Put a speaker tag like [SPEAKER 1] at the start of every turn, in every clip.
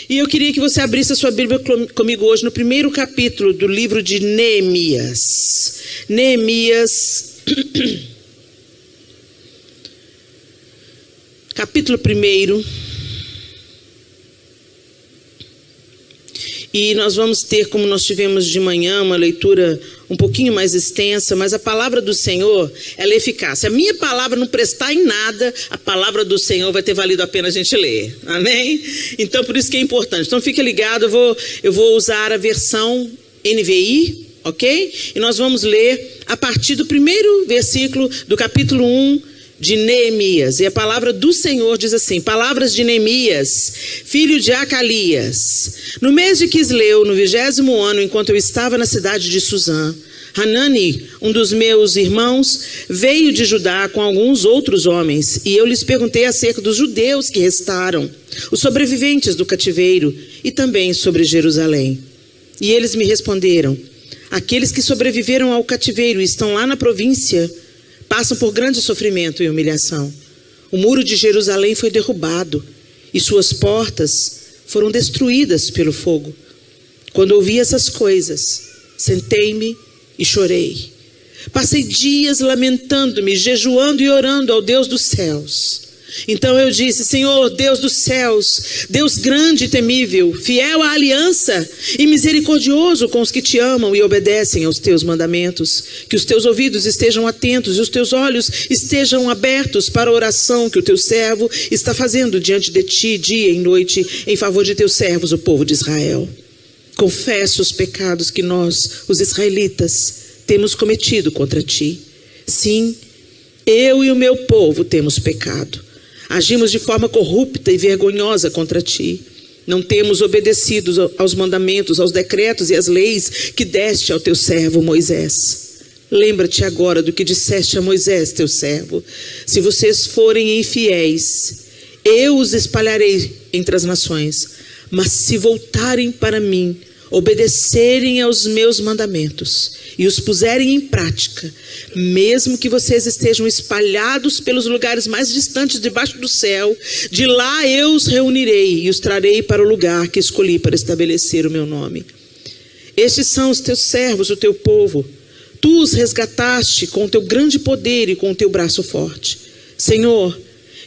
[SPEAKER 1] E eu queria que você abrisse a sua Bíblia comigo hoje no primeiro capítulo do livro de Neemias. Neemias, capítulo 1. E nós vamos ter, como nós tivemos de manhã, uma leitura um pouquinho mais extensa, mas a palavra do Senhor, ela é eficaz. Se a minha palavra não prestar em nada, a palavra do Senhor vai ter valido a pena a gente ler. Amém? Então, por isso que é importante. Então, fique ligado, eu vou usar a versão NVI, ok? E nós vamos ler a partir do primeiro versículo do capítulo 1 de Neemias. E a palavra do Senhor diz assim: palavras de Neemias, filho de Acalias. No mês de Quisleu, no 20º ano, enquanto eu estava na cidade de Suzã, Hanani, um dos meus irmãos, veio de Judá com alguns outros homens, e eu lhes perguntei acerca dos judeus que restaram, os sobreviventes do cativeiro, e também sobre Jerusalém. E eles me responderam: aqueles que sobreviveram ao cativeiro e estão lá na província passam por grande sofrimento e humilhação. O muro de Jerusalém foi derrubado e suas portas foram destruídas pelo fogo. Quando ouvi essas coisas, sentei-me e chorei. Passei dias lamentando-me, jejuando e orando ao Deus dos céus. Então eu disse: Senhor, Deus dos céus, Deus grande e temível, fiel à aliança e misericordioso com os que te amam e obedecem aos teus mandamentos, que os teus ouvidos estejam atentos e os teus olhos estejam abertos para a oração que o teu servo está fazendo diante de ti dia e noite em favor de teus servos, o povo de Israel. Confesso os pecados que nós, os israelitas, temos cometido contra ti. Sim, eu e o meu povo temos pecado. Agimos de forma corrupta e vergonhosa contra ti. Não temos obedecido aos mandamentos, aos decretos e às leis que deste ao teu servo Moisés. Lembra-te agora do que disseste a Moisés, teu servo. Se vocês forem infiéis, eu os espalharei entre as nações. Mas se voltarem para mim, obedecerem aos meus mandamentos e os puserem em prática, mesmo que vocês estejam espalhados pelos lugares mais distantes debaixo do céu, de lá eu os reunirei e os trarei para o lugar que escolhi para estabelecer o meu nome. Estes são os teus servos, o teu povo. Tu os resgataste com o teu grande poder e com o teu braço forte. Senhor,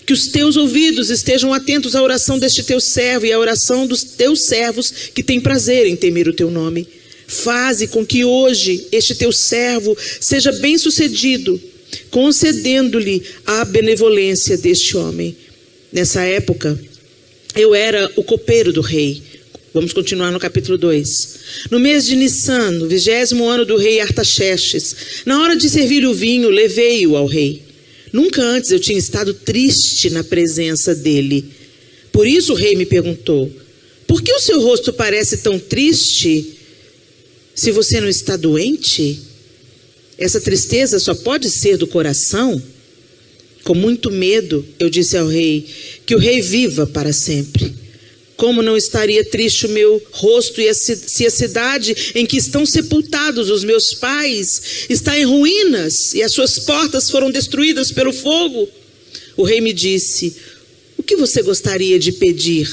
[SPEAKER 1] que os teus ouvidos estejam atentos à oração deste teu servo e à oração dos teus servos que têm prazer em temer o teu nome. Faze com que hoje este teu servo seja bem sucedido, concedendo-lhe a benevolência deste homem. Nessa época, eu era o copeiro do rei. Vamos continuar no capítulo 2. No mês de Nissan, no 20º ano do rei Artaxerxes, na hora de servir o vinho, levei-o ao rei. Nunca antes eu tinha estado triste na presença dele. Por isso o rei me perguntou: por que o seu rosto parece tão triste se você não está doente? Essa tristeza só pode ser do coração? Com muito medo, eu disse ao rei: que o rei viva para sempre. Como não estaria triste o meu rosto se a cidade em que estão sepultados os meus pais está em ruínas e as suas portas foram destruídas pelo fogo? O rei me disse: o que você gostaria de pedir?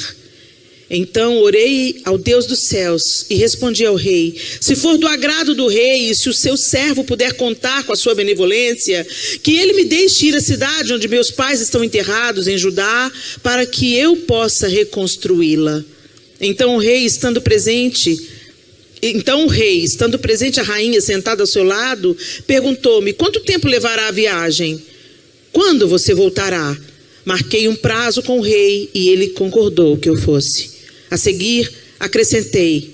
[SPEAKER 1] Então orei ao Deus dos céus e respondi ao rei: se for do agrado do rei e se o seu servo puder contar com a sua benevolência, que ele me deixe ir à cidade onde meus pais estão enterrados em Judá, para que eu possa reconstruí-la. Então o rei, estando presente, a rainha sentada ao seu lado, perguntou-me: quanto tempo levará a viagem? Quando você voltará? Marquei um prazo com o rei e ele concordou que eu fosse. A seguir, acrescentei: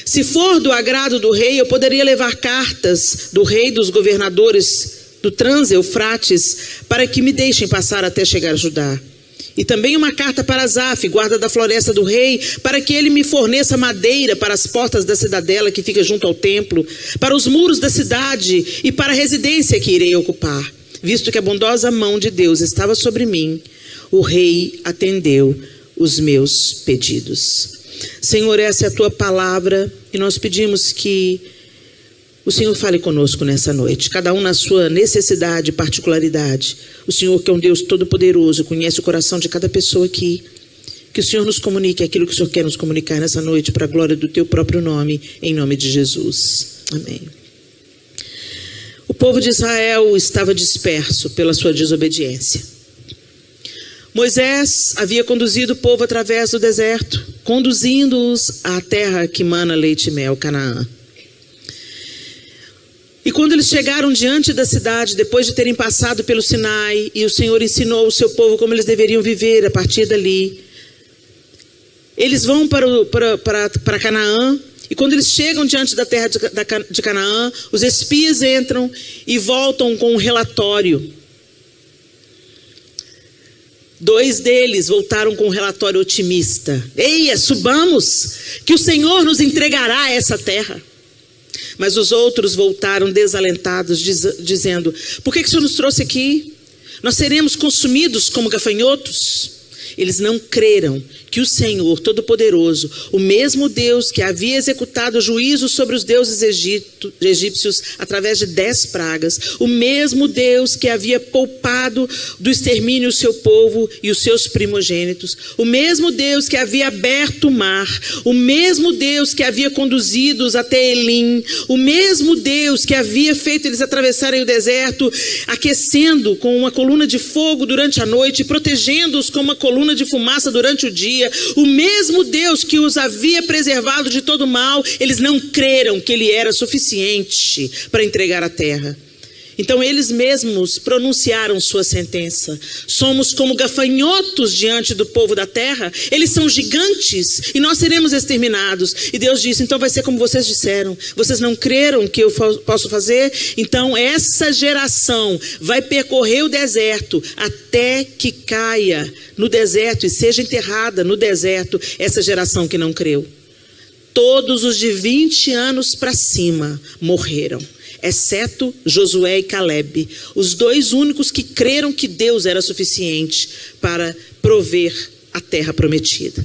[SPEAKER 1] se for do agrado do rei, eu poderia levar cartas do rei e dos governadores do Trans-Eufrates para que me deixem passar até chegar a Judá. E também uma carta para Asaf, guarda da floresta do rei, para que ele me forneça madeira para as portas da cidadela que fica junto ao templo, para os muros da cidade e para a residência que irei ocupar. Visto que a bondosa mão de Deus estava sobre mim, o rei atendeu os meus pedidos. Senhor, essa é a tua palavra e nós pedimos que o Senhor fale conosco nessa noite, cada um na sua necessidade e particularidade. O Senhor, que é um Deus todo-poderoso, conhece o coração de cada pessoa aqui. Que o Senhor nos comunique aquilo que o Senhor quer nos comunicar nessa noite, para a glória do teu próprio nome, em nome de Jesus. Amém. O povo de Israel estava disperso pela sua desobediência. Moisés havia conduzido o povo através do deserto, conduzindo-os à terra que mana leite e mel, Canaã. E quando eles chegaram diante da cidade, depois de terem passado pelo Sinai, e o Senhor ensinou o seu povo como eles deveriam viver a partir dali, eles vão para Canaã, e quando eles chegam diante da terra de Canaã, os espias entram e voltam com um relatório. 2 deles voltaram com um relatório otimista. Eia, subamos, que o Senhor nos entregará essa terra. Mas os outros voltaram desalentados, dizendo: por que o Senhor nos trouxe aqui? Nós seremos consumidos como gafanhotos. Eles não creram que o Senhor Todo-Poderoso, o mesmo Deus que havia executado juízo sobre os deuses egípcios através de 10 pragas, o mesmo Deus que havia poupado do extermínio o seu povo e os seus primogênitos, o mesmo Deus que havia aberto o mar, o mesmo Deus que havia conduzido-os até Elim, o mesmo Deus que havia feito eles atravessarem o deserto, aquecendo com uma coluna de fogo durante a noite, protegendo-os com uma coluna de fumaça durante o dia, o mesmo Deus que os havia preservado de todo mal, eles não creram que ele era suficiente para entregar a terra. Então eles mesmos pronunciaram sua sentença: somos como gafanhotos diante do povo da terra, eles são gigantes e nós seremos exterminados. E Deus disse: então vai ser como vocês disseram, vocês não creram que eu posso fazer? Então essa geração vai percorrer o deserto até que caia no deserto e seja enterrada no deserto essa geração que não creu. Todos os de 20 anos para cima morreram, exceto Josué e Caleb, os 2 únicos que creram que Deus era suficiente para prover a terra prometida.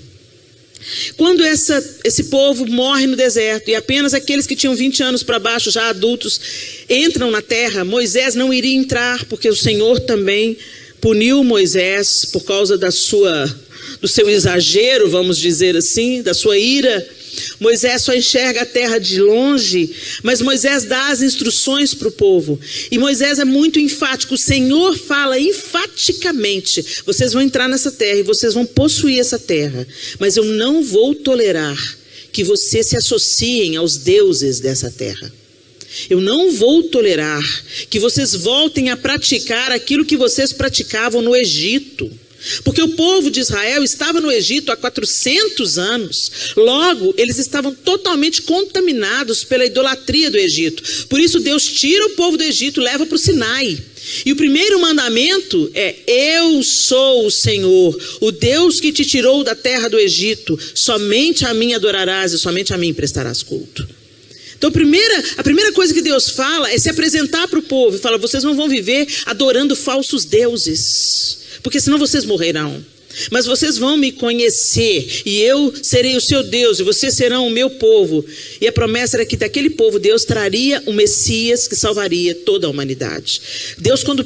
[SPEAKER 1] Quando esse povo morre no deserto e apenas aqueles que tinham 20 anos para baixo, já adultos, entram na terra, Moisés não iria entrar, porque o Senhor também puniu Moisés por causa do seu exagero, vamos dizer assim, da sua ira. Moisés só enxerga a terra de longe, mas Moisés dá as instruções para o povo. E Moisés é muito enfático. O Senhor fala enfaticamente: vocês vão entrar nessa terra e vocês vão possuir essa terra, mas eu não vou tolerar que vocês se associem aos deuses dessa terra. Eu não vou tolerar que vocês voltem a praticar aquilo que vocês praticavam no Egito. Porque o povo de Israel estava no Egito há 400 anos. Logo, eles estavam totalmente contaminados pela idolatria do Egito. Por isso Deus tira o povo do Egito e leva para o Sinai. E o primeiro mandamento é: eu sou o Senhor, o Deus que te tirou da terra do Egito. Somente a mim adorarás e somente a mim prestarás culto. Então a primeira coisa que Deus fala é se apresentar para o povo e fala: vocês não vão viver adorando falsos deuses, porque senão vocês morrerão. Mas vocês vão me conhecer e eu serei o seu Deus e vocês serão o meu povo. E a promessa era que daquele povo Deus traria um Messias que salvaria toda a humanidade. Deus, quando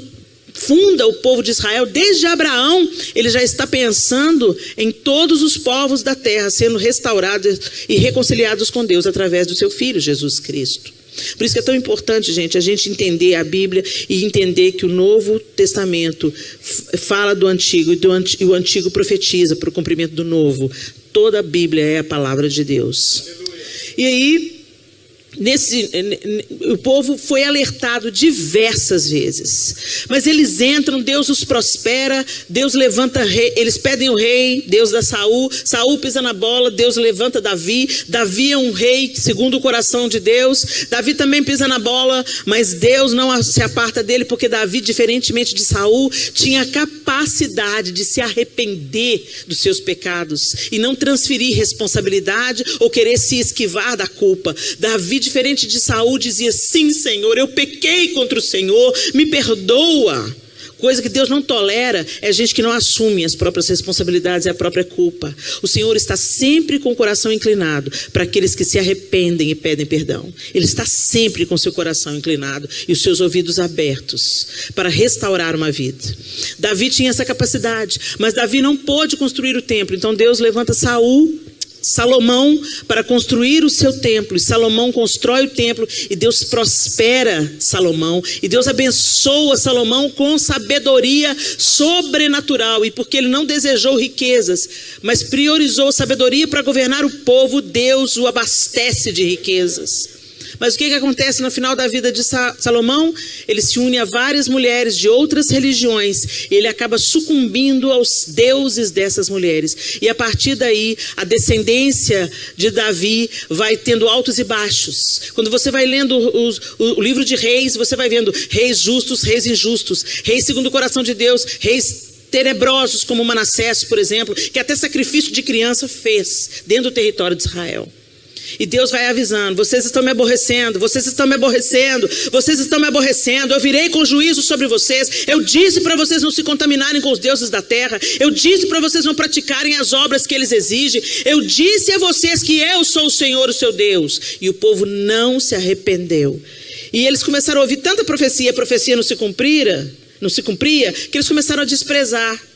[SPEAKER 1] funda o povo de Israel, desde Abraão, ele já está pensando em todos os povos da terra sendo restaurados e reconciliados com Deus através do seu Filho, Jesus Cristo. Por isso que é tão importante, gente, a gente entender a Bíblia e entender que o Novo Testamento fala do Antigo e o Antigo profetiza para o cumprimento do Novo. Toda a Bíblia é a palavra de Deus. E aí, o povo foi alertado diversas vezes, mas eles entram, Deus os prospera, Deus levanta rei, eles pedem o rei, Deus dá Saul, Saul pisa na bola, Deus levanta Davi, Davi é um rei segundo o coração de Deus, Davi também pisa na bola, mas Deus não se aparta dele, porque Davi, diferentemente de Saul, tinha a capacidade de se arrepender dos seus pecados e não transferir responsabilidade ou querer se esquivar da culpa. Davi, diferente de Saul, dizia: sim, Senhor, eu pequei contra o Senhor, me perdoa. Coisa que Deus não tolera é gente que não assume as próprias responsabilidades e a própria culpa. O Senhor está sempre com o coração inclinado para aqueles que se arrependem e pedem perdão. Ele está sempre com seu coração inclinado e os seus ouvidos abertos para restaurar uma vida. Davi tinha essa capacidade, mas Davi não pôde construir o templo. Então Deus levanta Salomão para construir o seu templo, e Salomão constrói o templo, e Deus prospera Salomão, e Deus abençoa Salomão com sabedoria sobrenatural, e porque ele não desejou riquezas, mas priorizou sabedoria para governar o povo, Deus o abastece de riquezas. Mas o que acontece no final da vida de Salomão? Ele se une a várias mulheres de outras religiões. E ele acaba sucumbindo aos deuses dessas mulheres. E a partir daí, a descendência de Davi vai tendo altos e baixos. Quando você vai lendo o livro de Reis, você vai vendo reis justos, reis injustos, reis segundo o coração de Deus, reis tenebrosos como Manassés, por exemplo, que até sacrifício de criança fez dentro do território de Israel. E Deus vai avisando: vocês estão me aborrecendo, vocês estão me aborrecendo, vocês estão me aborrecendo, eu virei com juízo sobre vocês, eu disse para vocês não se contaminarem com os deuses da terra, eu disse para vocês não praticarem as obras que eles exigem, eu disse a vocês que eu sou o Senhor, o seu Deus. E o povo não se arrependeu. E eles começaram a ouvir tanta profecia, a profecia não se cumpria, que eles começaram a desprezar.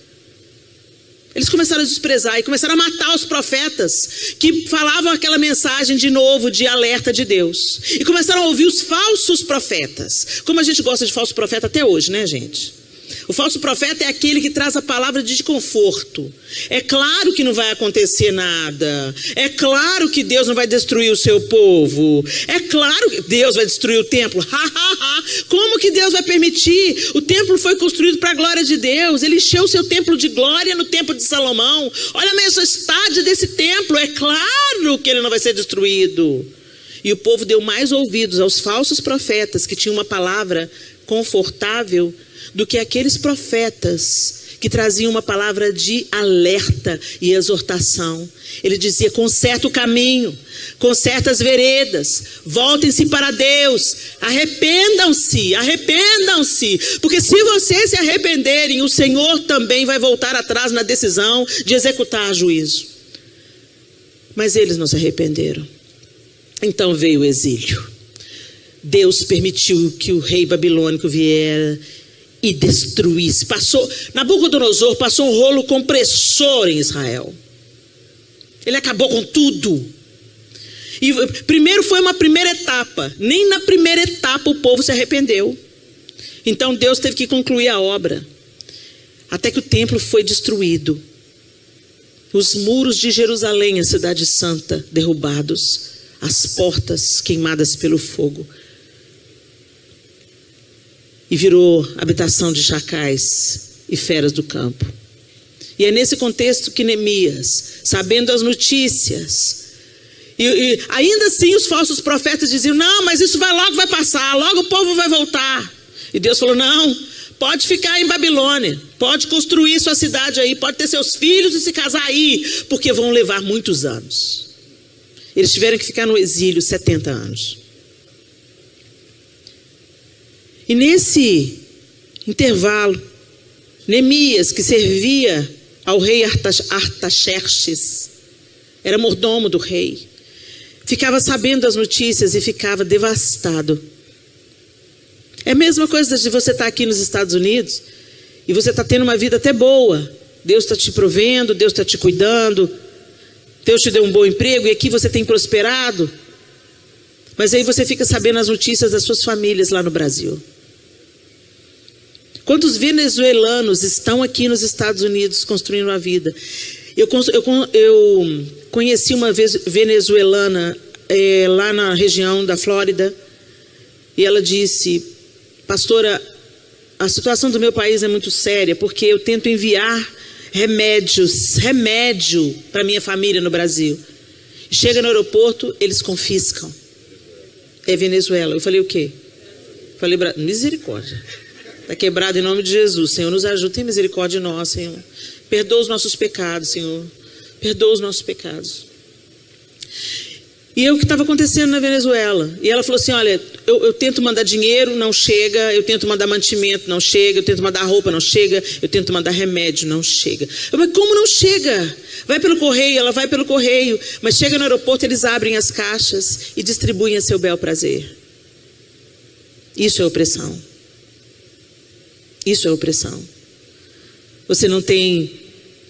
[SPEAKER 1] Eles começaram a desprezar e começaram a matar os profetas que falavam aquela mensagem de novo, de alerta de Deus. E começaram a ouvir os falsos profetas. Como a gente gosta de falso profeta até hoje, né, gente? O falso profeta é aquele que traz a palavra de conforto. É claro que não vai acontecer nada. É claro que Deus não vai destruir o seu povo. É claro que Deus vai destruir o templo. Como que Deus vai permitir? O templo foi construído para a glória de Deus. Ele encheu o seu templo de glória no templo de Salomão. Olha a majestade desse templo. É claro que ele não vai ser destruído. E o povo deu mais ouvidos aos falsos profetas que tinham uma palavra confortável do que aqueles profetas que traziam uma palavra de alerta e exortação. Ele dizia: conserta o caminho, conserta as veredas, voltem-se para Deus, arrependam-se, porque se vocês se arrependerem, o Senhor também vai voltar atrás na decisão de executar juízo. Mas eles não se arrependeram. Então veio o exílio. Deus permitiu que o rei babilônico viera e destruísse. Nabucodonosor passou um rolo compressor em Israel. Ele acabou com tudo. E primeiro foi uma primeira etapa. Nem na primeira etapa o povo se arrependeu. Então Deus teve que concluir a obra. Até que o templo foi destruído. Os muros de Jerusalém, a cidade santa, derrubados. As portas queimadas pelo fogo. E virou habitação de chacais e feras do campo. E é nesse contexto que Neemias, sabendo as notícias, e ainda assim os falsos profetas diziam: não, mas isso logo vai passar, logo o povo vai voltar. E Deus falou: não, pode ficar em Babilônia, pode construir sua cidade aí, pode ter seus filhos e se casar aí, porque vão levar muitos anos. Eles tiveram que ficar no exílio 70 anos. E nesse intervalo, Neemias, que servia ao rei Artaxerxes, era mordomo do rei, ficava sabendo das notícias e ficava devastado. É a mesma coisa de você estar aqui nos Estados Unidos e você está tendo uma vida até boa. Deus está te provendo, Deus está te cuidando, Deus te deu um bom emprego e aqui você tem prosperado. Mas aí você fica sabendo as notícias das suas famílias lá no Brasil. Quantos venezuelanos estão aqui nos Estados Unidos construindo uma vida? Eu conheci uma vez venezuelana lá na região da Flórida. E ela disse: pastora, a situação do meu país é muito séria, porque eu tento enviar remédio para minha família no Brasil. Chega no aeroporto, eles confiscam. É Venezuela. Eu falei: o quê? Falei: misericórdia. Está quebrado em nome de Jesus. Senhor, nos ajude. Tem misericórdia de nós, Senhor. Perdoa os nossos pecados, Senhor. Perdoa os nossos pecados. E o que estava acontecendo na Venezuela. E ela falou assim, olha, eu tento mandar dinheiro, não chega. Eu tento mandar mantimento, não chega. Eu tento mandar roupa, não chega. Eu tento mandar remédio, não chega. Mas como não chega? Vai pelo correio, ela vai pelo correio. Mas chega no aeroporto, eles abrem as caixas e distribuem a seu bel prazer. Isso é opressão. Isso é opressão. Você não tem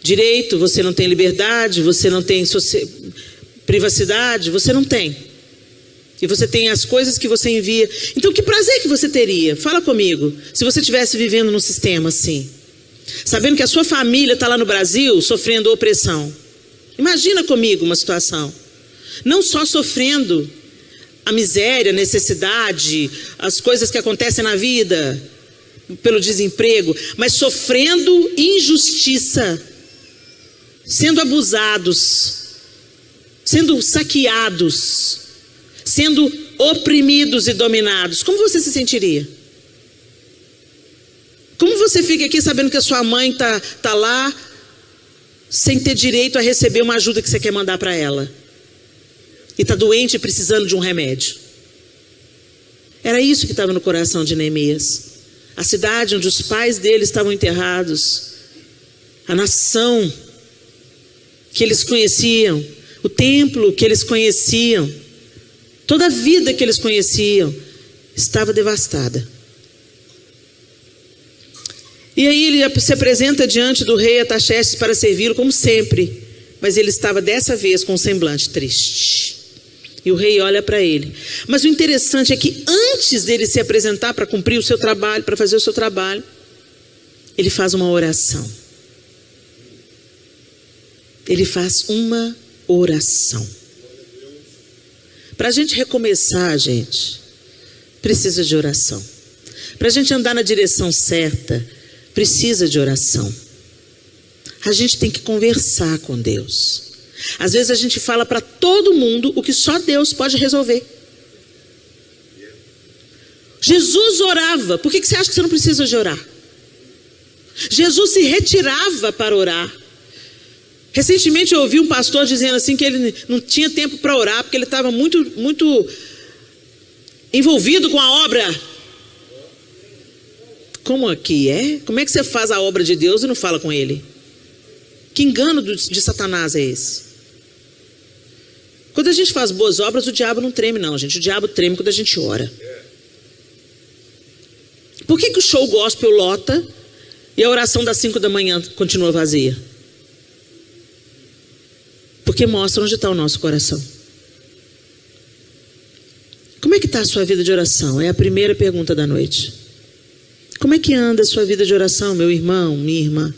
[SPEAKER 1] direito, você não tem liberdade, você não tem privacidade, você não tem. E você tem as coisas que você envia. Então que prazer que você teria? Fala comigo. Se você estivesse vivendo num sistema assim, sabendo que a sua família está lá no Brasil sofrendo opressão. Imagina comigo uma situação. Não só sofrendo a miséria, a necessidade, as coisas que acontecem na vida, pelo desemprego, mas sofrendo injustiça, sendo abusados, sendo saqueados, sendo oprimidos e dominados. Como você se sentiria? Como você fica aqui sabendo que a sua mãe tá lá sem ter direito a receber uma ajuda que você quer mandar para ela? E está doente e precisando de um remédio. Era isso que estava no coração de Neemias. A cidade onde os pais dele estavam enterrados, a nação que eles conheciam, o templo que eles conheciam, toda a vida que eles conheciam, estava devastada. E aí ele se apresenta diante do rei Artaxerxes para servi-lo como sempre, mas ele estava dessa vez com um semblante triste. E o rei olha para ele. Mas o interessante é que antes dele se apresentar para cumprir o seu trabalho, para fazer o seu trabalho, ele faz uma oração. Ele faz uma oração. Para a gente recomeçar, gente, precisa de oração. Para a gente andar na direção certa, precisa de oração. A gente tem que conversar com Deus. Às vezes a gente fala para todo mundo o que só Deus pode resolver. Jesus orava. Por que você acha que você não precisa de orar? Jesus se retirava para orar. Recentemente eu ouvi um pastor dizendo assim que ele não tinha tempo para orar porque ele estava muito envolvido com a obra. Como aqui é? Como é que você faz a obra de Deus e não fala com Ele? Que engano de Satanás é esse? Quando a gente faz boas obras, o diabo não treme não, gente. O diabo treme quando a gente ora. Por que o show gospel lota e a oração das 5 da manhã continua vazia? Porque mostra onde está o nosso coração. Como é que está a sua vida de oração? É a primeira pergunta da noite. Como é que anda a sua vida de oração, meu irmão, minha irmã?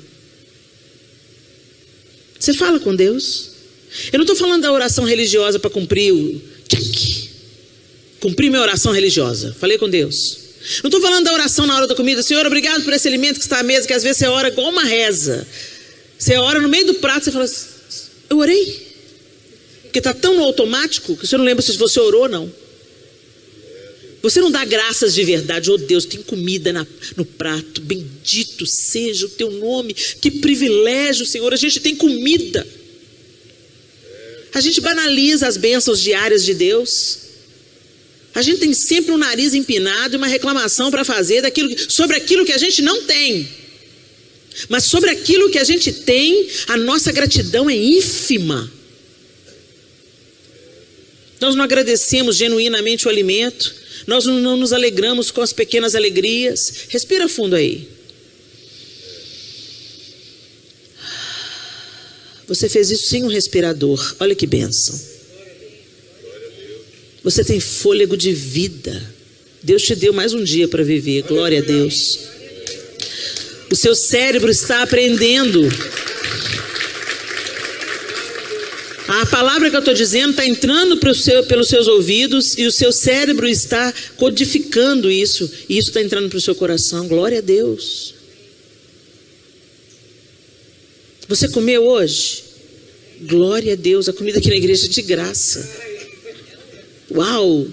[SPEAKER 1] Você fala com Deus? Eu não estou falando da oração religiosa para cumprir cumprir minha oração religiosa. Falei com Deus. Não estou falando da oração na hora da comida. Senhor, obrigado por esse alimento que está à mesa, que às vezes você ora igual uma reza. Você ora no meio do prato, você fala, eu orei? Porque está tão no automático que você não lembra se você orou ou não. Você não dá graças de verdade. Oh Deus, tem comida no prato. Bendito seja o teu nome. Que privilégio, Senhor. A gente tem comida. A gente banaliza as bênçãos diárias de Deus. A gente tem sempre um nariz empinado e uma reclamação para fazer sobre aquilo que a gente não tem. Mas sobre aquilo que a gente tem, a nossa gratidão é ínfima. Nós não agradecemos genuinamente o alimento. Nós não nos alegramos com as pequenas alegrias. Respira fundo aí. Você fez isso sem um respirador. Olha que bênção. Você tem fôlego de vida. Deus te deu mais um dia para viver. Glória a Deus. O seu cérebro está aprendendo. A palavra que eu estou dizendo está entrando pelos seus ouvidos e o seu cérebro está codificando isso. E isso está entrando para o seu coração. Glória a Deus. Você comeu hoje? Glória a Deus. A comida aqui na igreja é de graça. Uau!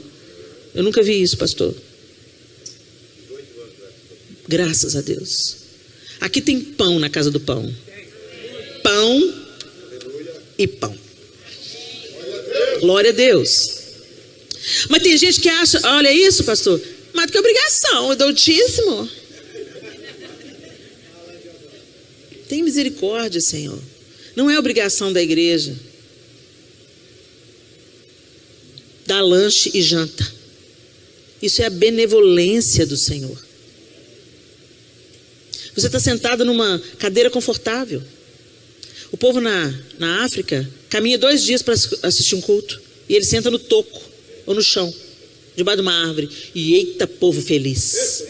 [SPEAKER 1] Eu nunca vi isso, pastor. Graças a Deus. Aqui tem pão na casa do pão. Pão e pão. Glória a Deus. Mas tem gente que acha, olha isso, pastor, mais do que obrigação, eu dou o dízimo. Tem misericórdia, Senhor. Não é obrigação da igreja dar lanche e janta. Isso é a benevolência do Senhor. Você está sentado numa cadeira confortável. O povo na África caminha 2 dias para assistir um culto. E ele senta no toco ou no chão, debaixo de uma árvore. E eita povo feliz.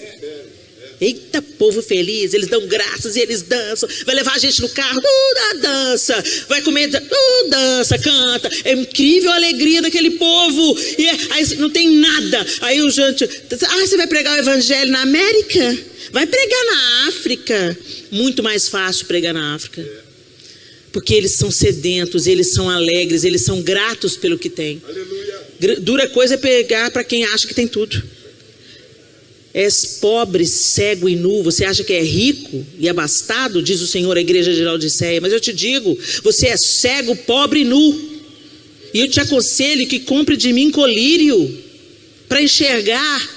[SPEAKER 1] Eita povo feliz. Eles dão graças e eles dançam. Vai levar a gente no carro, dança. Vai comer, dança, canta. É incrível a alegria daquele povo. E aí não tem nada. Aí o gente, você vai pregar o evangelho na América? Vai pregar na África. Muito mais fácil pregar na África. Porque eles são sedentos, eles são alegres, eles são gratos pelo que têm. Dura coisa é pegar para quem acha que tem tudo. És pobre, cego e nu. Você acha que é rico e abastado? Diz o Senhor à igreja de Laodiceia. Mas eu te digo, você é cego, pobre e nu. E eu te aconselho que compre de mim colírio para enxergar.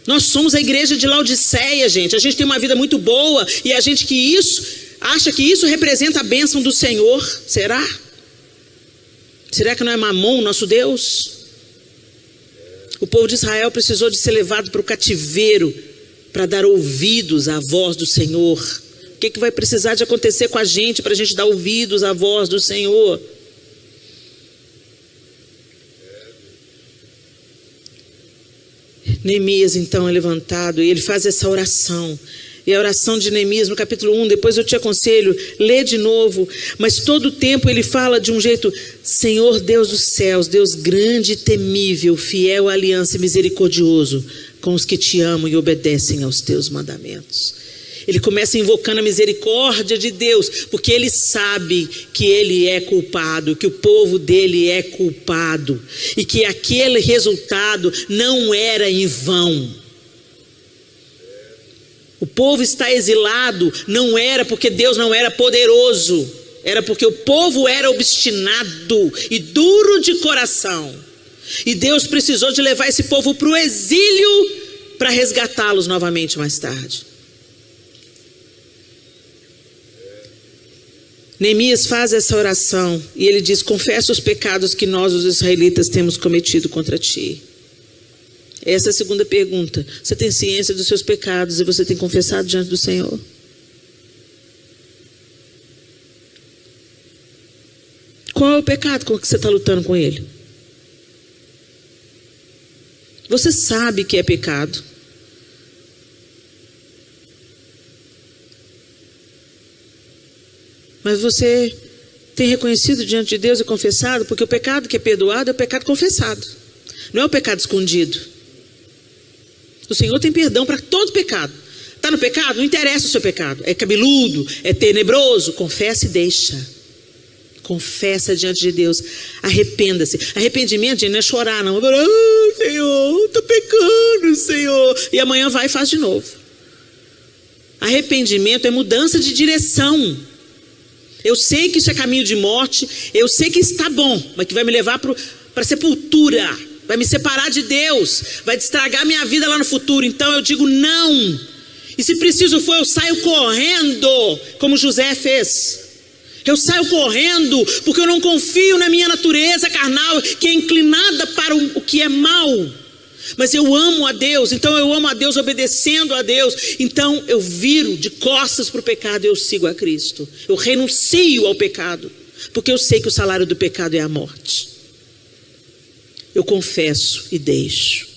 [SPEAKER 1] Nós somos a igreja de Laodiceia, gente. A gente tem uma vida muito boa e a gente acha que isso representa a bênção do Senhor. Será? Será que não é Mamon, nosso Deus? O povo de Israel precisou de ser levado para o cativeiro para dar ouvidos à voz do Senhor. O que vai precisar de acontecer com a gente para a gente dar ouvidos à voz do Senhor? Neemias então é levantado e ele faz essa oração. E a oração de Neemias no capítulo 1, depois eu te aconselho, lê de novo. Mas todo o tempo ele fala de um jeito: Senhor Deus dos céus, Deus grande e temível, fiel à aliança e misericordioso com os que te amam e obedecem aos teus mandamentos. Ele começa invocando a misericórdia de Deus, porque ele sabe que ele é culpado, que o povo dele é culpado, e que aquele resultado não era em vão. O povo está exilado, não era porque Deus não era poderoso, era porque o povo era obstinado e duro de coração. E Deus precisou de levar esse povo para o exílio para resgatá-los novamente mais tarde. Neemias faz essa oração e ele diz: confessa os pecados que nós, os israelitas, temos cometido contra ti. Essa é a segunda pergunta. Você tem ciência dos seus pecados e você tem confessado diante do Senhor? Qual é o pecado com que você está lutando com ele? Você sabe que é pecado. Mas você tem reconhecido diante de Deus e confessado? Porque o pecado que é perdoado é o pecado confessado. Não é o pecado escondido. O Senhor tem perdão para todo pecado. Está no pecado? Não interessa o seu pecado. É cabeludo, é tenebroso. Confessa e deixa. Confessa diante de Deus. Arrependa-se. Arrependimento, gente, não é chorar, não. Ah, Senhor, estou pecando, Senhor. E amanhã vai e faz de novo. Arrependimento é mudança de direção. Eu sei que isso é caminho de morte. Eu sei que está bom, mas que vai me levar para a sepultura. Vai me separar de Deus, vai estragar minha vida lá no futuro. Então eu digo não. E se preciso for, eu saio correndo, como José fez. Eu saio correndo, porque eu não confio na minha natureza carnal, que é inclinada para o que é mal. Mas eu amo a Deus, então eu amo a Deus obedecendo a Deus. Então eu viro de costas para o pecado e eu sigo a Cristo. Eu renuncio ao pecado, porque eu sei que o salário do pecado é a morte. Eu confesso e deixo.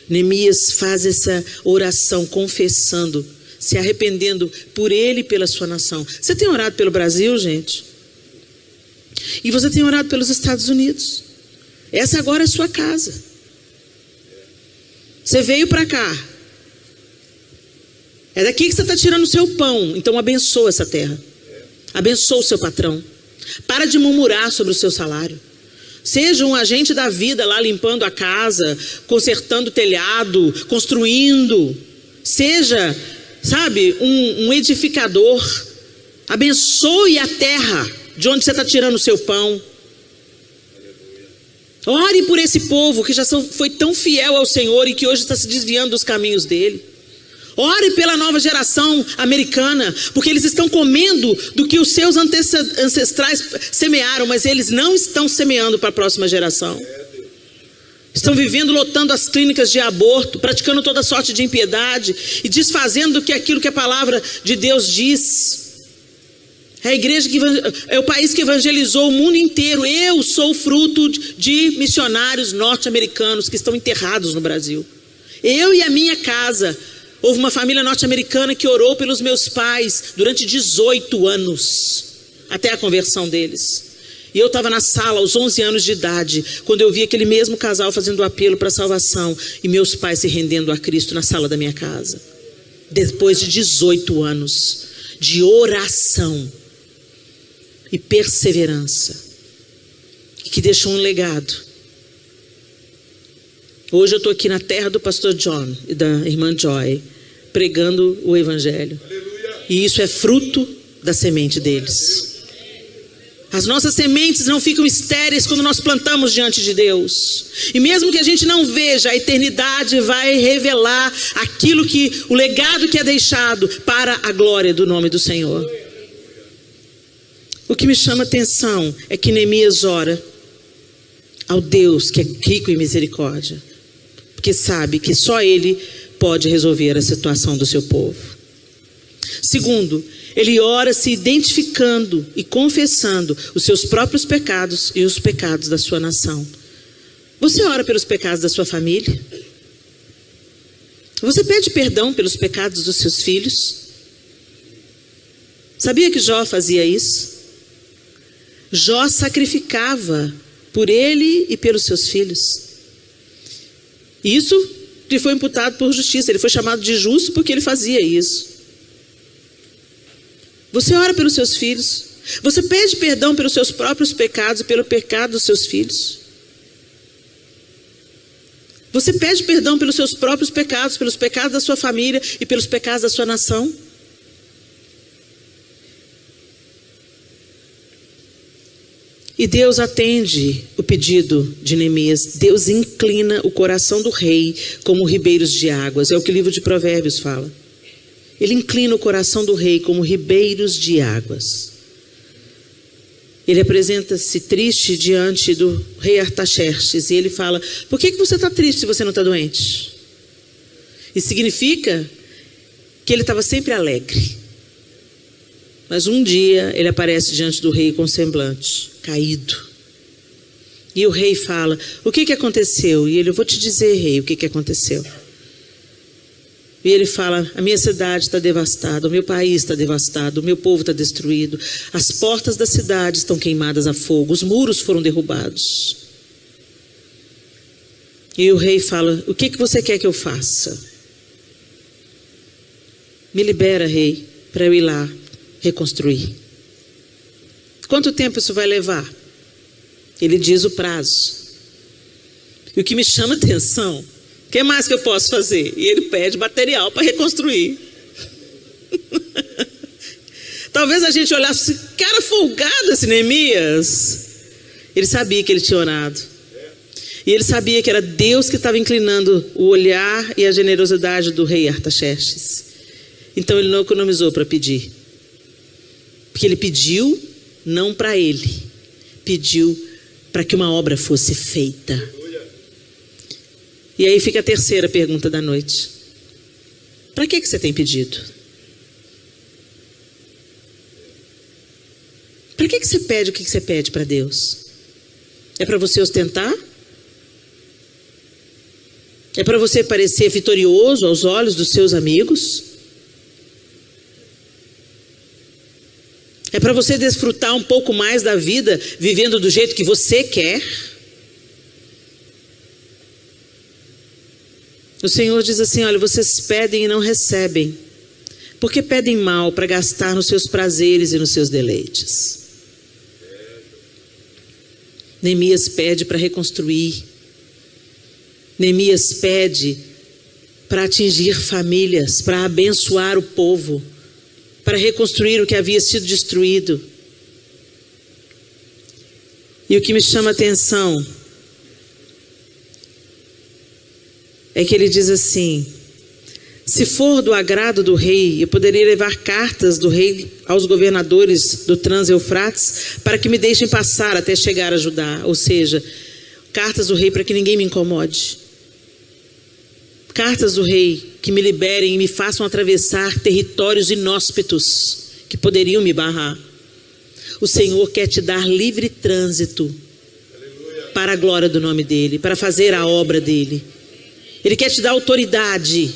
[SPEAKER 1] Neemias faz essa oração confessando, se arrependendo por ele e pela sua nação. Você tem orado pelo Brasil, gente? E você tem orado pelos Estados Unidos. Essa agora é a sua casa. Você veio para cá. É daqui que você está tirando o seu pão. Então abençoa essa terra. Abençoa o seu patrão. Para de murmurar sobre o seu salário. Seja um agente da vida lá limpando a casa, consertando o telhado, construindo. Seja, sabe, um edificador. Abençoe a terra de onde você está tirando o seu pão. Ore por esse povo que já foi tão fiel ao Senhor e que hoje está se desviando dos caminhos dele. Ore pela nova geração americana, porque eles estão comendo do que os seus ancestrais semearam, mas eles não estão semeando para a próxima geração. Estão vivendo, lotando as clínicas de aborto, praticando toda sorte de impiedade e desfazendo aquilo que a palavra de Deus diz. É a igreja é o país que evangelizou o mundo inteiro. Eu sou fruto de missionários norte-americanos que estão enterrados no Brasil. Eu e a minha casa. Houve uma família norte-americana que orou pelos meus pais durante 18 anos, até a conversão deles. E eu estava na sala aos 11 anos de idade, quando eu vi aquele mesmo casal fazendo apelo para a salvação e meus pais se rendendo a Cristo na sala da minha casa. Depois de 18 anos de oração e perseverança, que deixou um legado. Hoje eu estou aqui na terra do pastor John e da irmã Joy, pregando o evangelho. Aleluia. E isso é fruto da semente deles. As nossas sementes não ficam estéreis quando nós plantamos diante de Deus. E mesmo que a gente não veja, a eternidade vai revelar o legado que é deixado para a glória do nome do Senhor. O que me chama a atenção é que Neemias ora ao Deus que é rico em misericórdia, porque sabe que só Ele pode resolver a situação do seu povo. Segundo, ele ora se identificando e confessando os seus próprios pecados e os pecados da sua nação. Você ora pelos pecados da sua família? Você pede perdão pelos pecados dos seus filhos? Sabia que Jó fazia isso? Jó sacrificava por ele e pelos seus filhos. Isso lhe foi imputado por justiça. Ele foi chamado de justo porque ele fazia isso. Você ora pelos seus filhos. Você pede perdão pelos seus próprios pecados e pelo pecado dos seus filhos. Você pede perdão pelos seus próprios pecados, pelos pecados da sua família e pelos pecados da sua nação. E Deus atende o pedido de Neemias. Deus inclina o coração do rei como ribeiros de águas. É o que o livro de Provérbios fala. Ele inclina o coração do rei como ribeiros de águas. Ele apresenta-se triste diante do rei Artaxerxes. E ele fala: por que você está triste se você não está doente? Isso significa que ele estava sempre alegre. Mas um dia ele aparece diante do rei com semblante caído. E o rei fala: o que aconteceu? E ele: eu vou te dizer, rei, o que aconteceu. E ele fala: a minha cidade está devastada, o meu país está devastado, o meu povo está destruído, as portas da cidade estão queimadas a fogo, os muros foram derrubados. E o rei fala: o que você quer que eu faça? Me libera, rei, para eu ir lá reconstruir. Quanto tempo isso vai levar? Ele diz o prazo. E o que me chama a atenção: o que mais que eu posso fazer? E ele pede material para reconstruir. Talvez a gente olhasse assim: cara folgado esse Neemias. Ele sabia que ele tinha orado. E ele sabia que era Deus que estava inclinando o olhar e a generosidade do rei Artaxerxes. Então ele não economizou para pedir. Porque ele pediu não para ele. Pediu para que uma obra fosse feita. E aí fica a terceira pergunta da noite: para que você tem pedido? Para que você pede o que você pede para Deus? É para você ostentar? É para você parecer vitorioso aos olhos dos seus amigos? É para você desfrutar um pouco mais da vida, vivendo do jeito que você quer? O Senhor diz assim: olha, vocês pedem e não recebem, porque pedem mal para gastar nos seus prazeres e nos seus deleites. Neemias pede para reconstruir. Neemias pede para atingir famílias, para abençoar o povo, para reconstruir o que havia sido destruído. E o que me chama a atenção é que ele diz assim: se for do agrado do rei, eu poderia levar cartas do rei aos governadores do Trans-Eufrates para que me deixem passar até chegar a Judá. Ou seja, cartas do rei para que ninguém me incomode. Cartas do rei que me liberem e me façam atravessar territórios inóspitos que poderiam me barrar. O Senhor quer te dar livre trânsito para a glória do nome dEle, para fazer a obra dEle. Ele quer te dar autoridade.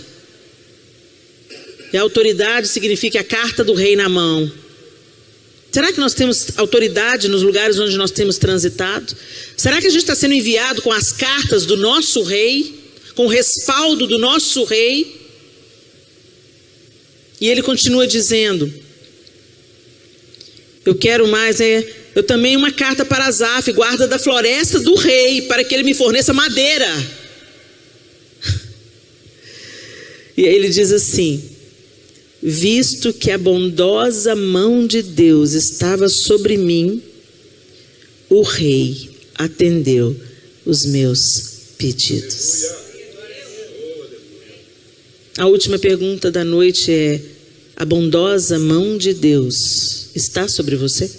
[SPEAKER 1] E a autoridade significa a carta do rei na mão. Será que nós temos autoridade nos lugares onde nós temos transitado? Será que a gente está sendo enviado com as cartas do nosso rei? Com o respaldo do nosso rei? E ele continua dizendo: eu quero mais, eu também uma carta para Asaf, guarda da floresta do rei, para que ele me forneça madeira. E aí ele diz assim: visto que a bondosa mão de Deus estava sobre mim, o rei atendeu os meus pedidos. A última pergunta da noite é: a bondosa mão de Deus está sobre você?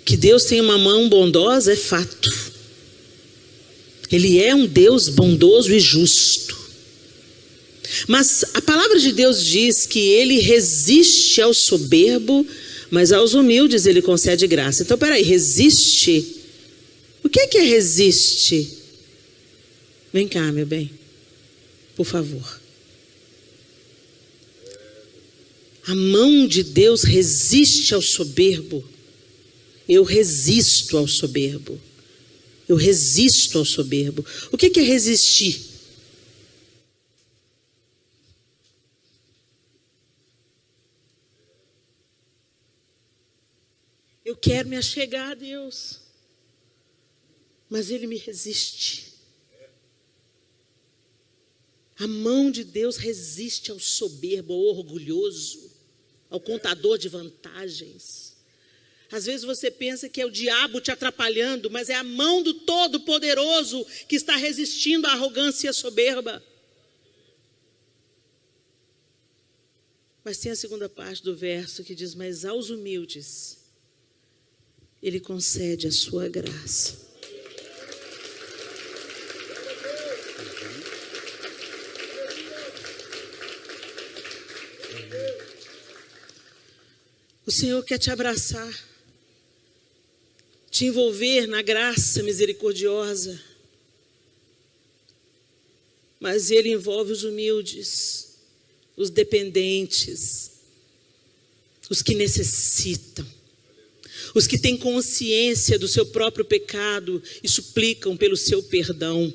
[SPEAKER 1] Que Deus tem uma mão bondosa é fato. Ele é um Deus bondoso e justo. Mas a palavra de Deus diz que Ele resiste ao soberbo, mas aos humildes Ele concede graça. Então, peraí, resiste? O que é resiste? Vem cá, meu bem, por favor. A mão de Deus resiste ao soberbo. Eu resisto ao soberbo. Eu resisto ao soberbo. O que é resistir? Eu quero me achegar a Deus, mas Ele me resiste. A mão de Deus resiste ao soberbo, ao orgulhoso, ao contador de vantagens. Às vezes você pensa que é o diabo te atrapalhando, mas é a mão do Todo-Poderoso que está resistindo à arrogância e à soberba. Mas tem a segunda parte do verso que diz: mas aos humildes Ele concede a sua graça. O Senhor quer te abraçar, te envolver na graça misericordiosa, mas Ele envolve os humildes, os dependentes, os que necessitam, os que têm consciência do seu próprio pecado e suplicam pelo seu perdão.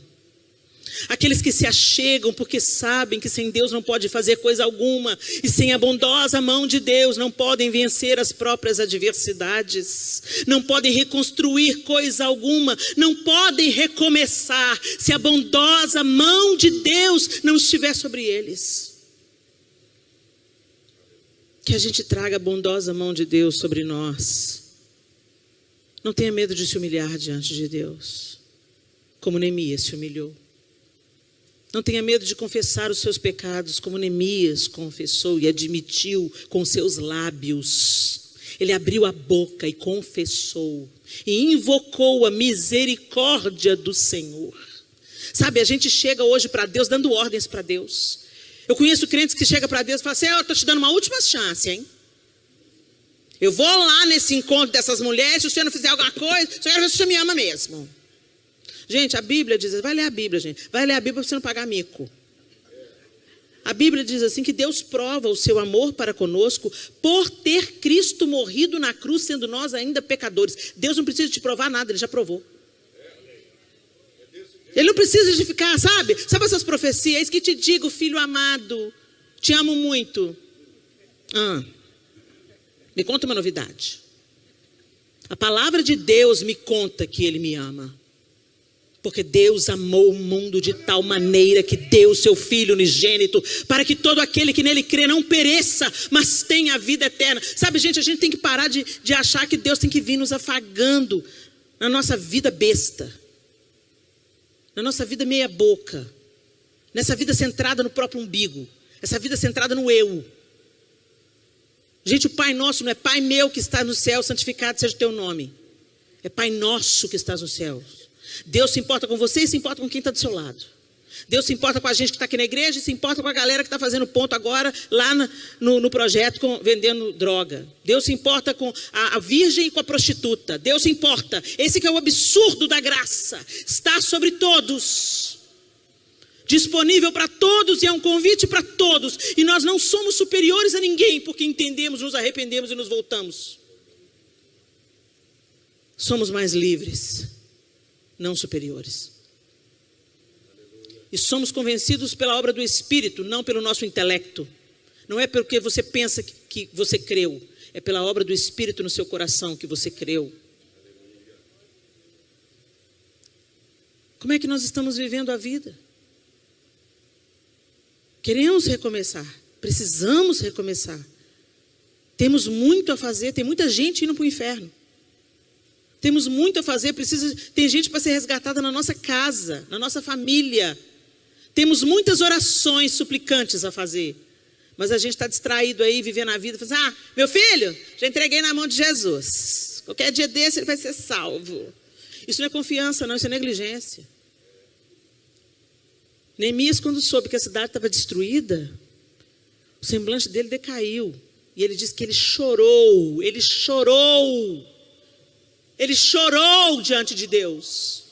[SPEAKER 1] Aqueles que se achegam porque sabem que sem Deus não pode fazer coisa alguma, e sem a bondosa mão de Deus não podem vencer as próprias adversidades, não podem reconstruir coisa alguma, não podem recomeçar se a bondosa mão de Deus não estiver sobre eles. Que a gente traga a bondosa mão de Deus sobre nós. Não tenha medo de se humilhar diante de Deus, como Neemias se humilhou. Não tenha medo de confessar os seus pecados, como Neemias confessou e admitiu com seus lábios. Ele abriu a boca e confessou, e invocou a misericórdia do Senhor. Sabe, a gente chega hoje para Deus dando ordens para Deus. Eu conheço crentes que chegam para Deus e falam assim: eu estou te dando uma última chance, hein? Eu vou lá nesse encontro dessas mulheres, se você não fizer alguma coisa, só quero ver se você me ama mesmo. Gente, a Bíblia diz, vai ler a Bíblia, gente. Vai ler a Bíblia para você não pagar mico. A Bíblia diz assim que Deus prova o seu amor para conosco por ter Cristo morrido na cruz, sendo nós ainda pecadores. Deus não precisa te provar nada, Ele já provou. Ele não precisa de ficar, sabe essas profecias? Eis que te digo, filho amado, te amo muito. Me conta uma novidade. A palavra de Deus me conta que Ele me ama. Porque Deus amou o mundo de tal maneira que deu o seu Filho unigênito, para que todo aquele que nele crê não pereça, mas tenha a vida eterna. Sabe, gente, a gente tem que parar de achar que Deus tem que vir nos afagando na nossa vida besta. na nossa vida meia boca, nessa vida centrada no próprio umbigo, essa vida centrada no eu. Gente, o Pai Nosso não é Pai meu que está no céu, santificado seja o teu nome. É Pai Nosso que está nos céus. Deus se importa com você e se importa com quem está do seu lado. Deus se importa com a gente que está aqui na igreja e se importa com a galera que está fazendo ponto agora lá no projeto vendendo droga. Deus se importa com a virgem e com a prostituta. Deus se importa. Esse que é o absurdo da graça. Está sobre todos. Disponível para todos e é um convite para todos. E nós não somos superiores a ninguém porque entendemos, nos arrependemos e nos voltamos. Somos mais livres, não superiores. E somos convencidos pela obra do Espírito, não pelo nosso intelecto. Não é porque você pensa que você creu. É pela obra do Espírito no seu coração que você creu. Como é que nós estamos vivendo a vida? Queremos recomeçar, precisamos recomeçar. Temos muito a fazer, tem muita gente indo para o inferno. Temos muito a fazer, tem gente para ser resgatada na nossa casa, na nossa família. Temos muitas orações suplicantes a fazer. Mas a gente está distraído aí, vivendo a vida, falando, meu filho, já entreguei na mão de Jesus. Qualquer dia desse ele vai ser salvo. Isso não é confiança não, isso é negligência. Neemias, quando soube que a cidade estava destruída, o semblante dele decaiu. E ele disse que ele chorou diante de Deus.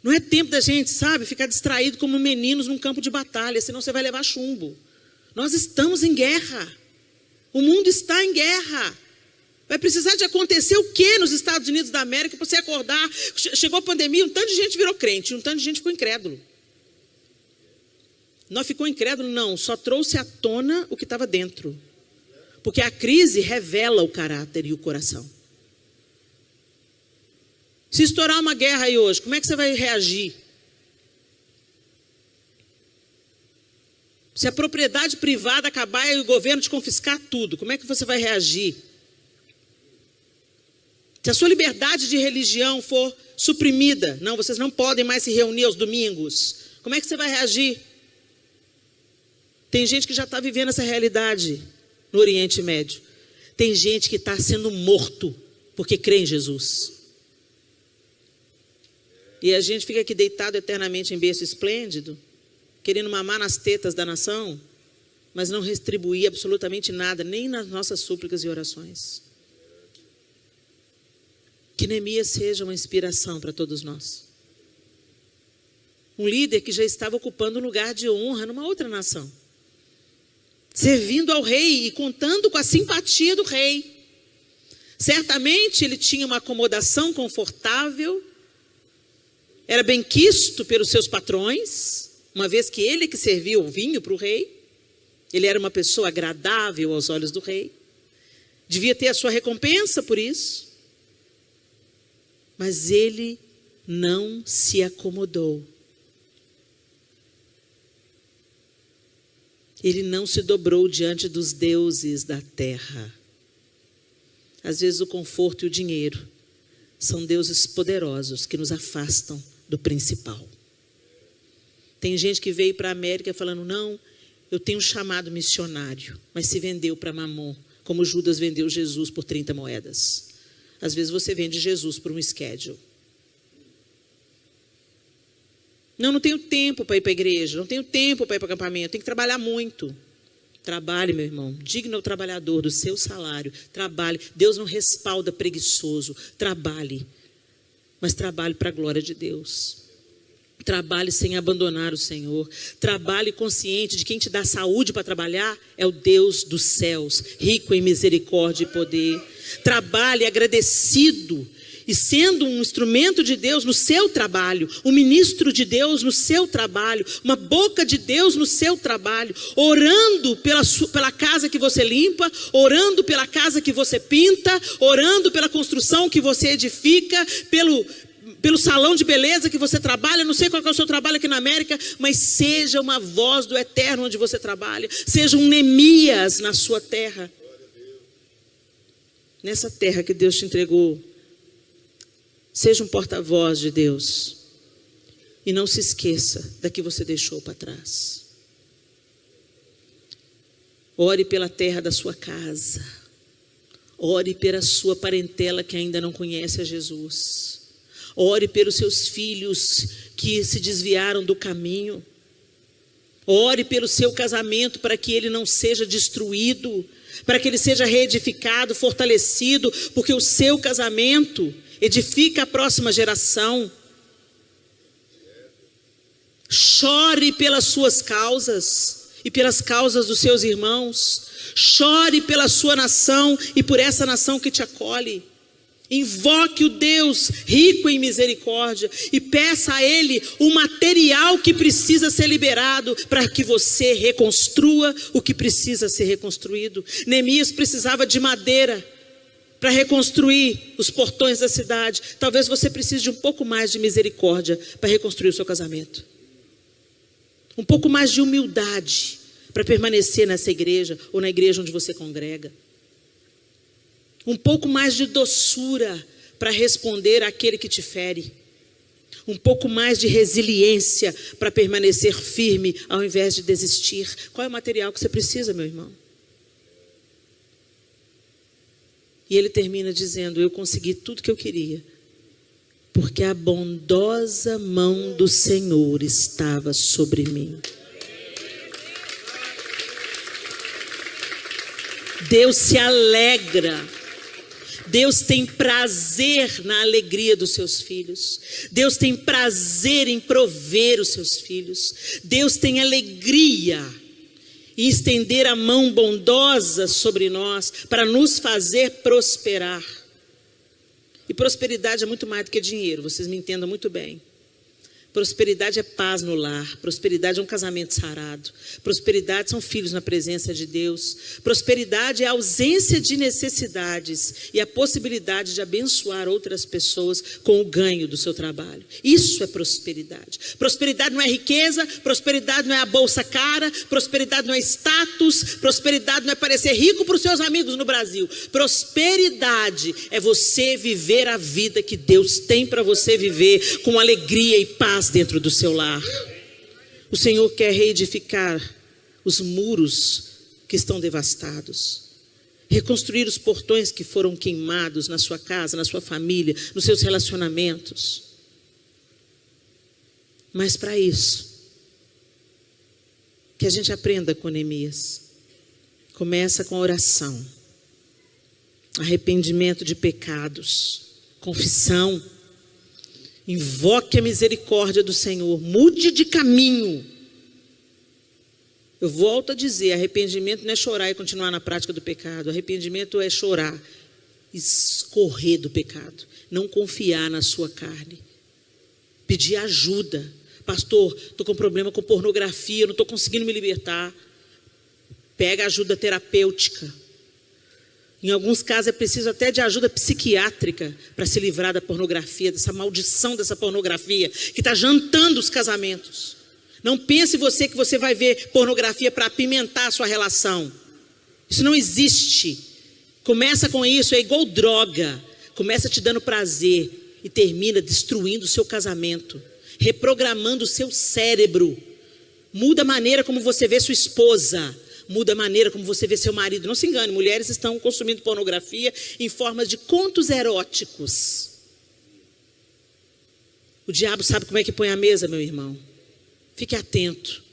[SPEAKER 1] Não é tempo da gente, ficar distraído como meninos num campo de batalha, senão você vai levar chumbo. Nós estamos em guerra. O mundo está em guerra. Vai precisar de acontecer o que nos Estados Unidos da América para você acordar? Chegou a pandemia, um tanto de gente virou crente, um tanto de gente ficou incrédulo. Não ficou incrédulo, não, só trouxe à tona o que estava dentro. Porque a crise revela o caráter e o coração. Se estourar uma guerra aí hoje, como é que você vai reagir? Se a propriedade privada acabar e o governo te confiscar tudo, como é que você vai reagir? Se a sua liberdade de religião for suprimida, não, vocês não podem mais se reunir aos domingos, como é que você vai reagir? Tem gente que já está vivendo essa realidade no Oriente Médio. Tem gente que está sendo morto porque crê em Jesus. E a gente fica aqui deitado eternamente em berço esplêndido, querendo mamar nas tetas da nação, mas não retribuir absolutamente nada, nem nas nossas súplicas e orações. Que Neemias seja uma inspiração para todos nós. Um líder que já estava ocupando um lugar de honra numa outra nação. Servindo ao rei e contando com a simpatia do rei. Certamente ele tinha uma acomodação confortável. Era bem quisto pelos seus patrões, uma vez que ele que servia o vinho para o rei. Ele era uma pessoa agradável aos olhos do rei. Devia ter a sua recompensa por isso. Mas ele não se acomodou. Ele não se dobrou diante dos deuses da terra. Às vezes o conforto e o dinheiro são deuses poderosos que nos afastam do principal. Tem gente que veio para a América falando, não, eu tenho um chamado missionário, mas se vendeu para Mamon, como Judas vendeu Jesus por 30 moedas. Às vezes você vende Jesus por um schedule. Não tenho tempo para ir para a igreja, não tenho tempo para ir para o acampamento, tenho que trabalhar muito. Trabalhe, meu irmão, digno ao trabalhador do seu salário, trabalhe. Deus não respalda preguiçoso, trabalhe, mas trabalhe para a glória de Deus. Trabalhe sem abandonar o Senhor, trabalhe consciente de quem te dá saúde para trabalhar é o Deus dos céus, rico em misericórdia e poder. Trabalhe agradecido e sendo um instrumento de Deus no seu trabalho, um ministro de Deus no seu trabalho, uma boca de Deus no seu trabalho, orando pela casa que você limpa, orando pela casa que você pinta, orando pela construção que você edifica, pelo salão de beleza que você trabalha. Não sei qual é o seu trabalho aqui na América, mas seja uma voz do eterno onde você trabalha, seja um Neemias na sua terra, nessa terra que Deus te entregou. Seja um porta-voz de Deus. E não se esqueça da que você deixou para trás. Ore pela terra da sua casa. Ore pela sua parentela que ainda não conhece a Jesus. Ore pelos seus filhos que se desviaram do caminho. Ore pelo seu casamento para que ele não seja destruído, para que ele seja reedificado, fortalecido, porque o seu casamento edifica a próxima geração. Chore pelas suas causas e pelas causas dos seus irmãos. Chore pela sua nação e por essa nação que te acolhe. Invoque o Deus rico em misericórdia e peça a Ele o material que precisa ser liberado para que você reconstrua o que precisa ser reconstruído. Neemias precisava de madeira para reconstruir os portões da cidade. Talvez você precise de um pouco mais de misericórdia para reconstruir o seu casamento. Um pouco mais de humildade para permanecer nessa igreja ou na igreja onde você congrega. Um pouco mais de doçura para responder àquele que te fere. Um pouco mais de resiliência para permanecer firme ao invés de desistir. Qual é o material que você precisa, meu irmão? E ele termina dizendo: eu consegui tudo que eu queria, porque a bondosa mão do Senhor estava sobre mim. Deus se alegra. Deus tem prazer na alegria dos seus filhos. Deus tem prazer em prover os seus filhos. Deus tem alegria em estender a mão bondosa sobre nós para nos fazer prosperar. E prosperidade é muito mais do que dinheiro, vocês me entendam muito bem. Prosperidade é paz no lar. Prosperidade é um casamento sarado. Prosperidade são filhos na presença de Deus. Prosperidade é a ausência de necessidades e a possibilidade de abençoar outras pessoas com o ganho do seu trabalho. Isso é prosperidade. Prosperidade não é riqueza. Prosperidade não é a bolsa cara. Prosperidade não é status. Prosperidade não é parecer rico para os seus amigos no Brasil. Prosperidade é você viver a vida que Deus tem para você viver com alegria e paz dentro do seu lar. O Senhor quer reedificar os muros que estão devastados, reconstruir os portões que foram queimados na sua casa, na sua família, nos seus relacionamentos. Mas para isso, que a gente aprenda com Neemias. Começa com a oração, arrependimento de pecados, confissão. Invoque a misericórdia do Senhor. Mude de caminho. Eu volto a dizer, arrependimento não é chorar e continuar na prática do pecado. Arrependimento é chorar, escorrer do pecado, não confiar na sua carne, pedir ajuda. Pastor, estou com problema com pornografia, não estou conseguindo me libertar. Pega ajuda terapêutica. Em alguns casos é preciso até de ajuda psiquiátrica para se livrar da pornografia, dessa maldição dessa pornografia que está jantando os casamentos. Não pense você que você vai ver pornografia para apimentar a sua relação. Isso não existe. Começa com isso, é igual droga. Começa te dando prazer e termina destruindo o seu casamento, reprogramando o seu cérebro. Muda a maneira como você vê sua esposa. Muda a maneira como você vê seu marido. Não se engane, mulheres estão consumindo pornografia em formas de contos eróticos. O diabo sabe como é que põe a mesa, meu irmão. Fique atento,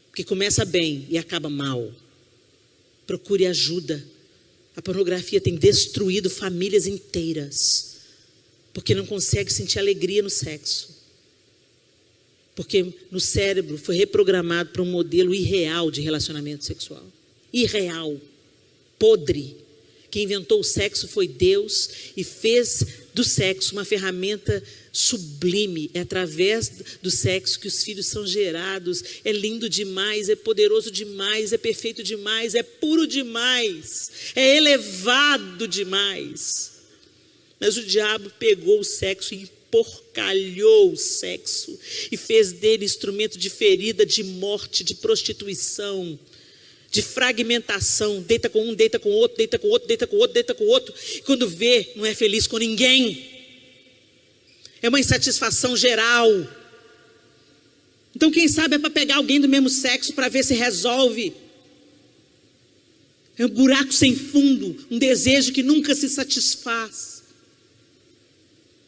[SPEAKER 1] porque começa bem e acaba mal. Procure ajuda. A pornografia tem destruído famílias inteiras, porque não consegue sentir alegria no sexo. Porque no cérebro foi reprogramado para um modelo irreal de relacionamento sexual. Irreal, podre. Quem inventou o sexo foi Deus e fez do sexo uma ferramenta sublime. É através do sexo que os filhos são gerados. É lindo demais, é poderoso demais, é perfeito demais, é puro demais, é elevado demais. Mas o diabo pegou o sexo e porcalhou o sexo e fez dele instrumento de ferida, de morte, de prostituição, de fragmentação. Deita com um, deita com o outro, deita com o outro, deita com o outro, deita com o outro. E quando vê, não é feliz com ninguém. é uma insatisfação geral. Então quem sabe é para pegar alguém do mesmo sexo para ver se resolve. É um buraco sem fundo, um desejo que nunca se satisfaz.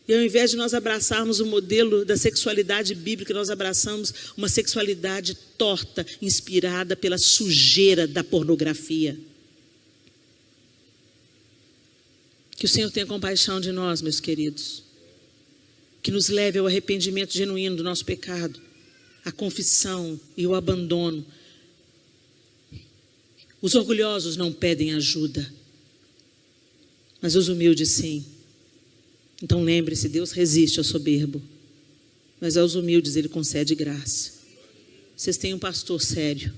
[SPEAKER 1] E ao invés de nós abraçarmos o modelo da sexualidade bíblica, nós abraçamos uma sexualidade torta, inspirada pela sujeira da pornografia. Que o Senhor tenha compaixão de nós, meus queridos. Que nos leve ao arrependimento genuíno do nosso pecado, a confissão e o abandono. Os orgulhosos não pedem ajuda, mas os humildes sim. Então lembre-se, Deus resiste ao soberbo, mas aos humildes Ele concede graça. Vocês têm um pastor sério.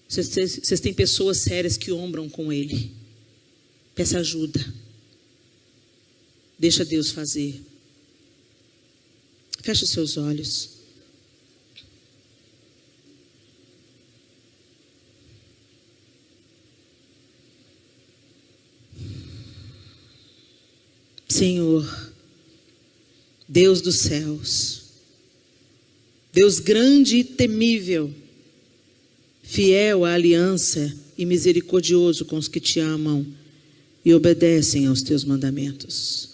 [SPEAKER 1] Vocês têm pessoas sérias que ombram com Ele. Peça ajuda. Deixa Deus fazer. Feche os seus olhos. Senhor, Deus dos céus, Deus grande e temível, fiel à aliança e misericordioso com os que te amam e obedecem aos teus mandamentos.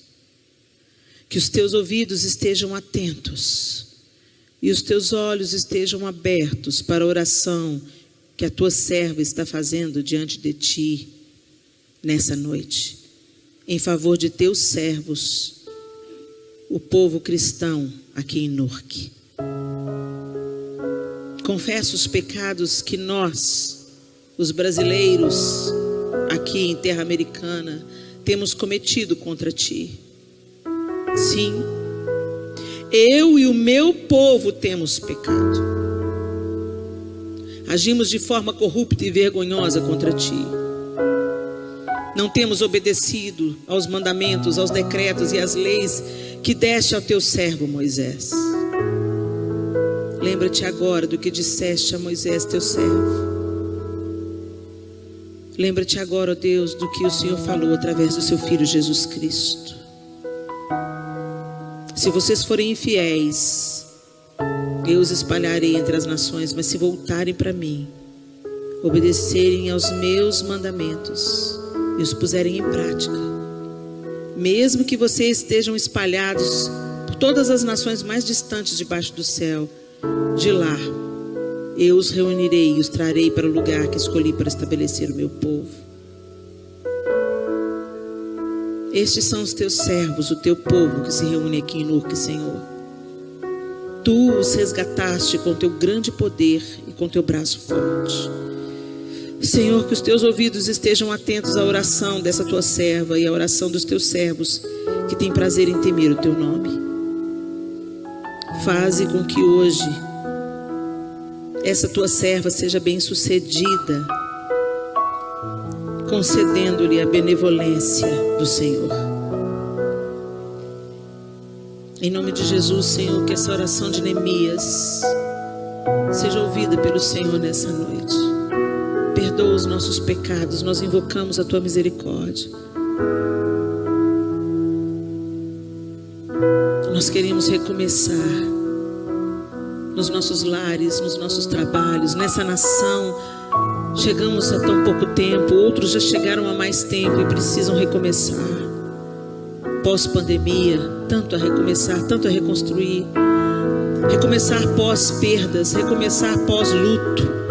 [SPEAKER 1] Que os teus ouvidos estejam atentos e os teus olhos estejam abertos para a oração que a tua serva está fazendo diante de ti nessa noite, em favor de teus servos, o povo cristão aqui em Newark. Confesso os pecados que nós, os brasileiros aqui em terra americana, temos cometido contra ti. Sim, eu e o meu povo temos pecado. Agimos de forma corrupta e vergonhosa contra ti. Não temos obedecido aos mandamentos, aos decretos e às leis que deste ao teu servo Moisés. Lembra-te agora do que disseste a Moisés, teu servo. Lembra-te agora, ó Deus, do que o Senhor falou através do seu Filho Jesus Cristo. Se vocês forem infiéis, eu os espalharei entre as nações, mas se voltarem para mim, obedecerem aos meus mandamentos e os puserem em prática, mesmo que vocês estejam espalhados por todas as nações mais distantes debaixo do céu, de lá eu os reunirei e os trarei para o lugar que escolhi para estabelecer o meu povo. Estes são os teus servos, o teu povo que se reúne aqui em Newark, Senhor. Tu os resgataste com teu grande poder e com teu braço forte. Senhor, que os teus ouvidos estejam atentos à oração dessa tua serva e à oração dos teus servos que têm prazer em temer o teu nome. Faze com que hoje essa tua serva seja bem-sucedida, concedendo-lhe a benevolência do Senhor. Em nome de Jesus, Senhor, que essa oração de Neemias seja ouvida pelo Senhor nessa noite. Perdoa os nossos pecados, nós invocamos a tua misericórdia. Nós queremos recomeçar nos nossos lares, nos nossos trabalhos, nessa nação. Chegamos há tão pouco tempo, outros já chegaram há mais tempo e precisam recomeçar. Pós-pandemia, tanto a recomeçar, tanto a reconstruir. Recomeçar pós-perdas, recomeçar pós-luto.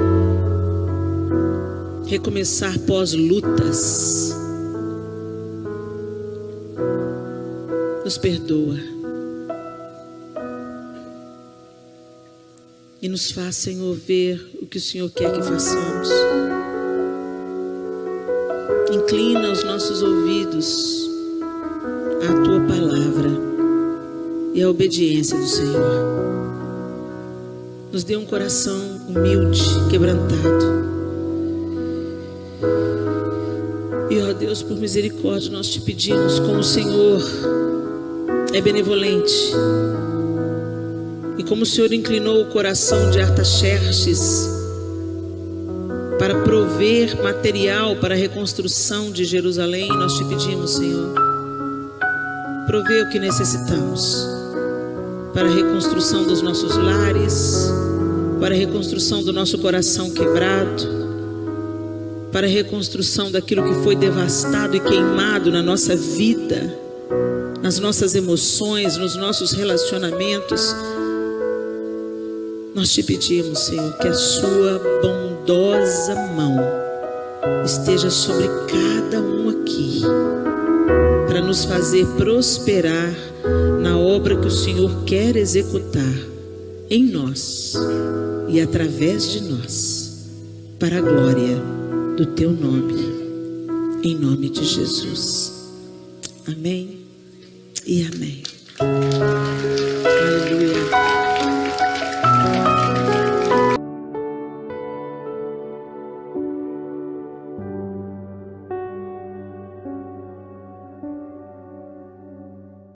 [SPEAKER 1] Recomeçar pós-lutas. Nos perdoa. E nos faz, Senhor, ver o que o Senhor quer que façamos. Inclina os nossos ouvidos à tua palavra e à obediência do Senhor. Nos dê um coração humilde, quebrantado. E, ó Deus, por misericórdia, nós te pedimos, como o Senhor é benevolente, e como o Senhor inclinou o coração de Artaxerxes para prover material para a reconstrução de Jerusalém, nós te pedimos, Senhor, Provê o que necessitamos para a reconstrução dos nossos lares, para a reconstrução do nosso coração quebrado, para a reconstrução daquilo que foi devastado e queimado na nossa vida, nas nossas emoções, nos nossos relacionamentos. Nós te pedimos, Senhor, que a sua bondosa mão esteja sobre cada um aqui, para nos fazer prosperar na obra que o Senhor quer executar em nós e através de nós, para a glória do teu nome, em nome de Jesus. Amém e amém. Aleluia.